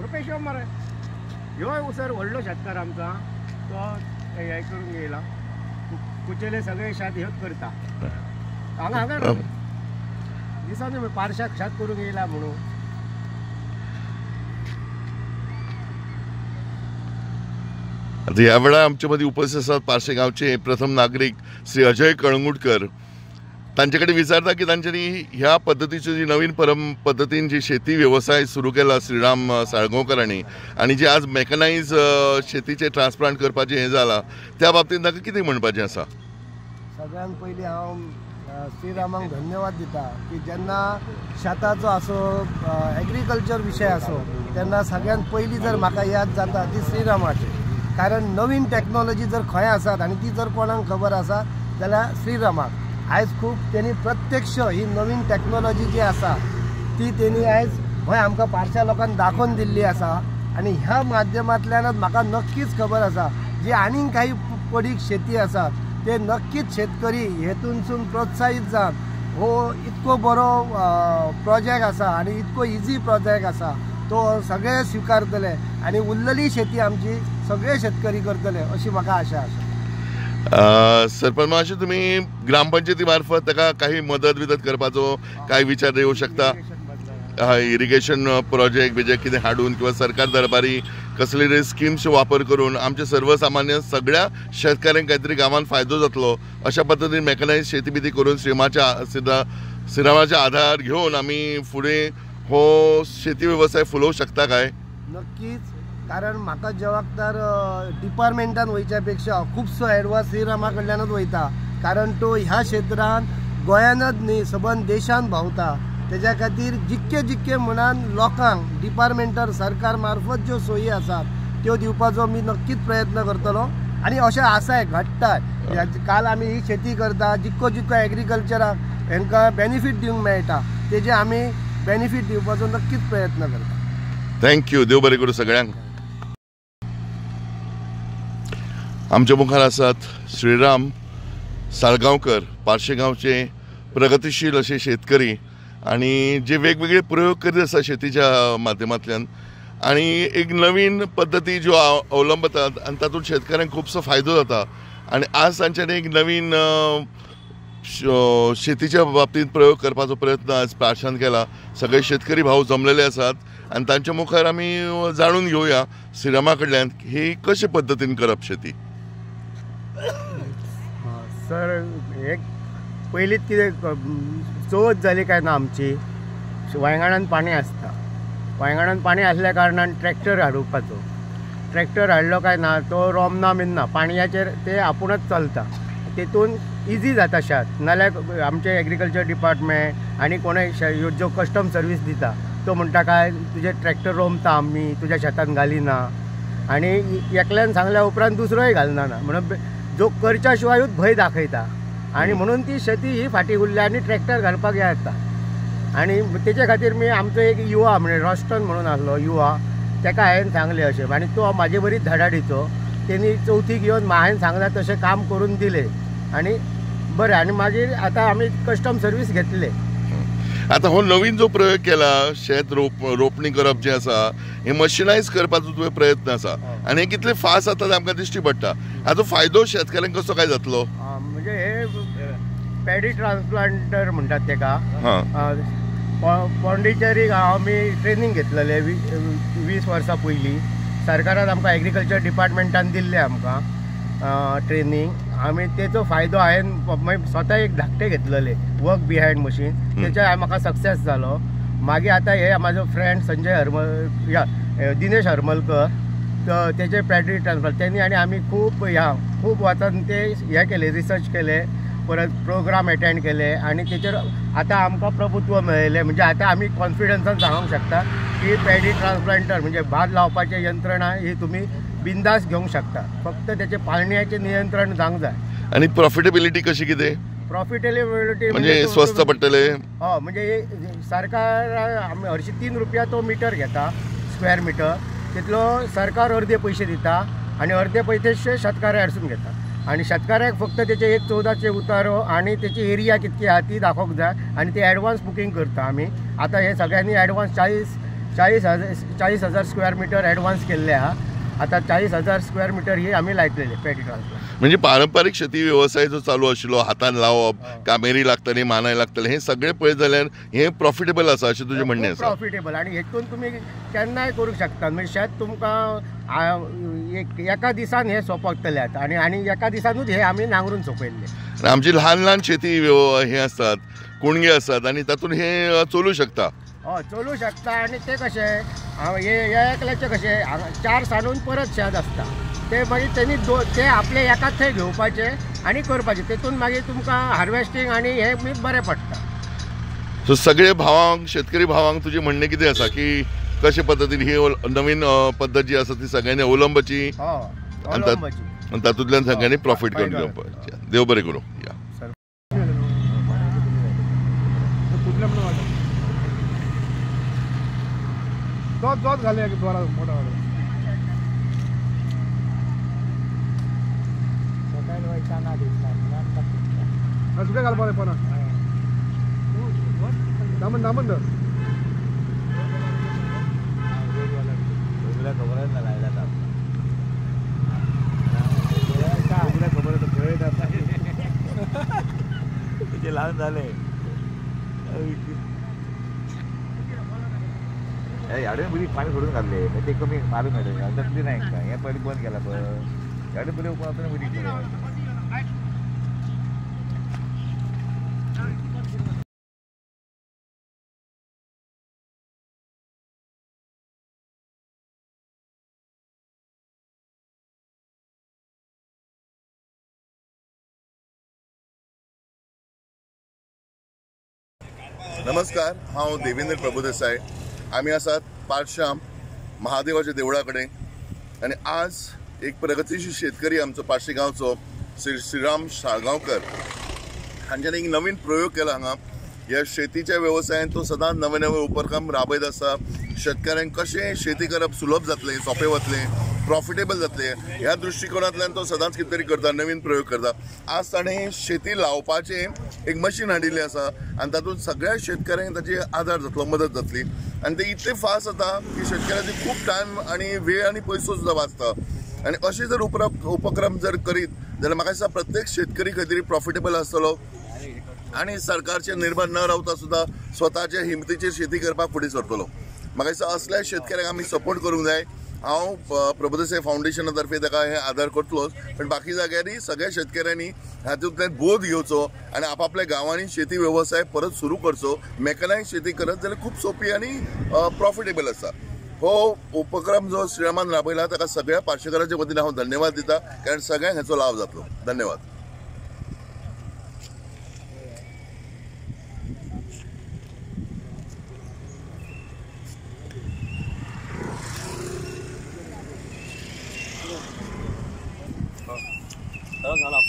रुपेश मरे ह्यो सर व्हडलो शेतकार आमचा तो हे करून गेला कुचेले सगळे शेत ह्योच करता हांगा हांगा दिसांनी पारशाक शेत करून गेला म्हणून आता ह्या वेळा आमच्या मध्ये उपस्थित असतात पारशे गावचे प्रथम नागरिक श्री अजय कळंगुटकर. तांच्याकडे विचारता की तांच्यांनी ह्या पद्धतीची जी नवीन पद्धतीन जी शेती व्यवसाय सुरू केला श्रीराम साळगांवकरांनी आणि जे आज मेकनाइज शेतीचे ट्रान्सप्लांट करपाचें हें जाला त्या बाबतींत ताका कितें म्हणपाचें आसा? सगळ्यात पयलीं हांव श्रीरामाक धन्यवाद दिता की जेन्ना शेताचो आसो एग्रीकल्चर विशय आसो तेन्ना सगळ्यात पयलीं जर म्हाका याद जाता ती श्रीरामाची. कारण नवीन टॅक्नॉलॉजी जर खंय आसात आनी ती जर कोणाक खबर आसा जाल्यार श्रीरामाक. आयज खूब तेणी प्रत्यक्ष ही नवीन टॅक्नॉलॉजी जी आसा ती तेणी आयज खंय आमकां पारशा लोकांक दाखोवन दिल्ली आसा आनी ह्या माध्यमांतल्यानच म्हाका नक्कीच खबर आसा जी आनीक काही पडीक शेती आसा ते नक्कीच शेतकरी हेतूनसून प्रोत्साहीत जावन हो इतको बरो प्रोजेक्ट आसा आनी इतको इजी प्रोजेक्ट आसा तो सगळे स्वीकारतले आनी उरलेली शेती आमची सगळे शेतकरी करतले अशी म्हाका आशा आसा. सरपंच महाशय तुम्ही ग्रामपंचायती मार्फत ताका काही मदत करपाचो काय विचार येऊ शकता? इरिगेशन प्रोजेक्ट बिजे कितें हाडून किंवा सरकार दरबारी कसले स्किम्स वापर करून आमचे सर्वसामान्य सगळ्या शेतकऱ्यांक काहीतरी गावात फायदो जातलो अशा पद्धतीने मेकनाइज शेती बिती करून श्रीरामाचा आधार घेऊन आम्ही पुढे हो शेती व्यवसाय फुलवू शकता काय? नक्कीच. कारण म्हाका जबाबदार डिपार्टमेंटान वयच्या पेक्षा खुबसो एडवान्स श्रीरामा कडल्यानच वयता. कारण तो ह्या क्षेत्रांत गोंयानच न्ही सबंद देशांत भोंवता. तेज्या खातीर जितके जितके म्हणान लोकांक डिपार्टमेंटार सरकार मार्फत ज्यो सोयी आसात त्यो दिवपाचो मी नक्कीच प्रयत्न करतलो आनी अशें आसाय घडटाय. काल आमी ही शेती करता जितको जितको एग्रीकल्चराक हांकां बेनिफीट दिवंक मेळटा तेजे आमी बेनिफीट दिवपाचो नक्कीच प्रयत्न करता. थँक्यू. देव बरें करूं सगळ्यांक. आमच्या मुखार आसात श्रीराम साळगांवकर पारशे गांवचे प्रगतीशील असे शेतकरी आणि जे वेगवेगळे प्रयोग करीत आसा शेतीच्या माध्यमांतल्यान आणि एक नवीन पद्धती ज्यो अवलंबतात आणि तातूंत शेतकऱ्यांक खूबसो फायदो जाता. आणि आज तांच्यानी एक नवीन शेतीच्या बाबतीत प्रयोग करपाचो प्रयत्न आज पारशान केला. सगळे शेतकरी भाव जमलेले आसात आणि तांच्या मुखार आमी जाणून घेवया श्रीरामा कडल्यान ही कशे पद्धतीन करप शेती. सर एक पयलींच कितें चवथ जाली काय ना आमची वांयगणान पाणी आसता. वांयगणान पाणी आसल्या कारणान ट्रॅक्टर हाडुपाचो. ट्रॅक्टर हाडलो काय ना तो रोमना बिन्ना पाणयाचेर ते आपुणच चलता. तेतून इजी जाता शेत. नाल्यार आमचे एग्रीकल्चर डिपार्टमेंट आनी कोणय ज्यो कस्टम सर्वीस दिता तो म्हणटा काय तुजे ट्रॅक्टर रोमता आमी तुज्या शेतान घालिना आनी एकल्यान सांगल्या उपरांत दुसरोय घालना म्हणून जो करच्या शिवायूच भंय दाखयता आणि म्हणून ती शेती ही फाटी उरल्या आणि ट्रॅक्टर घालपाक येता. आणि तेच्या खातीर मी आमचो एक युवा म्हणजे रोस्टन म्हणून आसलो युवा ताका हांवें सांगलें अशें आनी तो म्हाजे बरी धडाडीचो. तेणी चवथीक येवन हांवें सांगलां तशें काम करून दिलें आणि बरें. आनी मागीर आतां आमी कस्टम सर्वीस घेतले. आता हो नवीन जो प्रयोग केला शेत रोपणी करप जे आसा हे मशिनायज करपाचो तुवें प्रयत्न आसा आनी हे कितले फास्ट जाता ते आमकां दिश्टी पडटा. हाचो फायदो शेतकऱ्यांक कसो काय जातलो? म्हणजे हे पॅडी ट्रान्सप्लांटर म्हणटात तेका. पॉंडिचेरीक आमी ट्रेनींग घेतलेले 20 वर्सां पयलीं. सरकारान आमकां एग्रीकल्चर डिपार्टमेंटान दिल्लें आमकां ट्रेनींग. आमी तेचो फायदो हांवें स्वता एक धाकटे घेतलेले वर्क बिहायंड मशीन तेच्या म्हाका सक्सेस जालो. मागीर आतां हे म्हाजो फ्रेंड संजय दिनेश हरमलकर तेचे पॅडी ट्रान्सफर त्यांनी आनी आमी खूब वचून ते हे केले रिसर्च केले परत प्रोग्राम अटेंड केले आनी तेचेर आतां आमकां प्रभुत्व मेळयलें. म्हणजे आतां आमी कॉन्फिडन्सान सांगूंक शकता की पॅडी ट्रान्सप्लांटर म्हणजे भात लावपाचें यंत्रणा ही तुमी बिंदास घेवंक शकता. फक्त त्याचे पाळण्याचे नियंत्रण जावंक जाय. आणि प्रॉफिटेबिलिटी कशी कितें? प्रॉफिटेबिलिटी म्हणजे स्वस्त पडटले. म्हणजे सरकार आमी हरशी 3 रुपया तो मिटर घेता स्क्वेअर मिटर. तितलो सरकार अर्धे पैसे दिता आणि अर्धे पैसे शेतकाऱ्याकडसून घेता. आणि शेतकाऱ्याक फक्त त्याचे 1/14 उतारो आणि त्याची एरिया कितकी आहा ती दाखोवंक जाय आणि ते ॲडव्हान्स बुकींग करता आमी. आता हे सगळ्यांनी ॲडव्हान्स 40 40,000 स्क्वेअर मिटर ॲडव्हान्स केल्ले आहा. आता 40,000 स्क्वेअर मिटर ही आम्ही लायतलेली पॅडी ट्रान्सप्लांट. म्हणजे पारंपरिक शेती व्यवसाय जो चालू आशिल्लो हातान लावप, कामेरी लागतली, मानाय लागतले, हे सगळे पळय जाल्यार हे प्रॉफिटेबल आसा अशें तुजें म्हणणें आसा? प्रॉफिटेबल आणि हेतून तुमी केन्नाय करूंक शकता. म्हणजे शेत तुमकां एका दिसान हे सोंपतले आणि एका दिसानूच हे आमी नांगरून सोंपयल्ले. आमची ल्हान ल्हान शेती हे असतात, कुणगे असतात आणि तातूंत हे चलू शकता. चलू शकता. आणि ते कशें हे एकल्याचे कशें 4 साणून परत शेत आसता, ते मागीर त्यांनी ते आपले एकाच थंय घेवपाचे आणि करपाचे. तेतून मागीर तुमकां हार्वेस्टिंग आणि हे बरें पडटा. सो सगळे भावांक, शेतकरी भावांक तुजें म्हणणें कितें आसा की कशे पद्दतीन ही नवीन पद्दत जी आसा ती सगळ्यांनी अवलंबाची आणि तातूंतल्यान सगळ्यांनी प्रॉफिट करून घेवपाचें. देव बरें करूं. या जोत घाले मोठा सुके घालपा पण दामन दामन दर खबर तुझे लहान झाले याडे बुडी पाणी सोडून घालले ते कमी मारून घालले नाही का हे पहिले बंद केला पण याडे बुडी आपण बुडी नमस्कार, हांव देवेंद्र प्रभुदेसाय. आमी आसात पारशाम महादेवाच्या देवळा कडेन आनी आज एक प्रगतीशील शेतकरी आमचो पारशी गांवचो श्रीराम साळगांवकर हांच्यानी एक नवीन प्रयोग केला हांगा. ह्या शेतीच्या व्यवसायात तो सदांच नवे नवे उपक्रम राबयत आसा. शेतकऱ्यांक कशें शेती करप सुलभ जातलें, सोंपें वतलें, प्रॉफिटेबल जातलें ह्या दृश्टिकोनांतल्यान तो सदांच कितें तरी करता, नवीन प्रयोग करता. आज ताणें शेती लावपाचें एक मशीन हाडिल्लें आसा आनी तातूंत सगळ्या शेतकऱ्यांक ताची आदार जातलो, मदत जातली. आनी ते इतलें फास्ट जाता की शेतकऱ्याचे खूब टायम आनी वेळ आनी पयसो सुद्दां वाचता. आनी अशें जर उपक्रम जर करीत जाल्यार म्हाका दिसता प्रत्येक शेतकरी खंय तरी प्रॉफिटेबल आसतलो आनी सरकारचेर निर्भर न रावता सुद्दां स्वताच्या हिमतीचेर शेती करपाक फुडें सरतलो. म्हाका दिसता असल्या शेतकऱ्यांक आमी सपोर्ट करूंक जाय. हांव प्रभुदेसाय फावंडेशना तर्फे ताका हे आदार करतलोच, पण बाकी जाग्यारी सगळ्या शेतकऱ्यांनी हातूंतल्यान बोध घेवचो आनी आपापल्या गांवांनी शेती व्यवसाय परत सुरू करचो. मेकनायज शेती करत जाल्यार खूब सोंपी आनी प्रॉफिटेबल आसा. हो उपक्रम जो श्रीरामान राबयला ताका सगळ्या पार्शेकारांच्या वतीन हांव धन्यवाद दिता, कारण सगळ्यांक हाचो लाव जातलो. धन्यवाद. झाला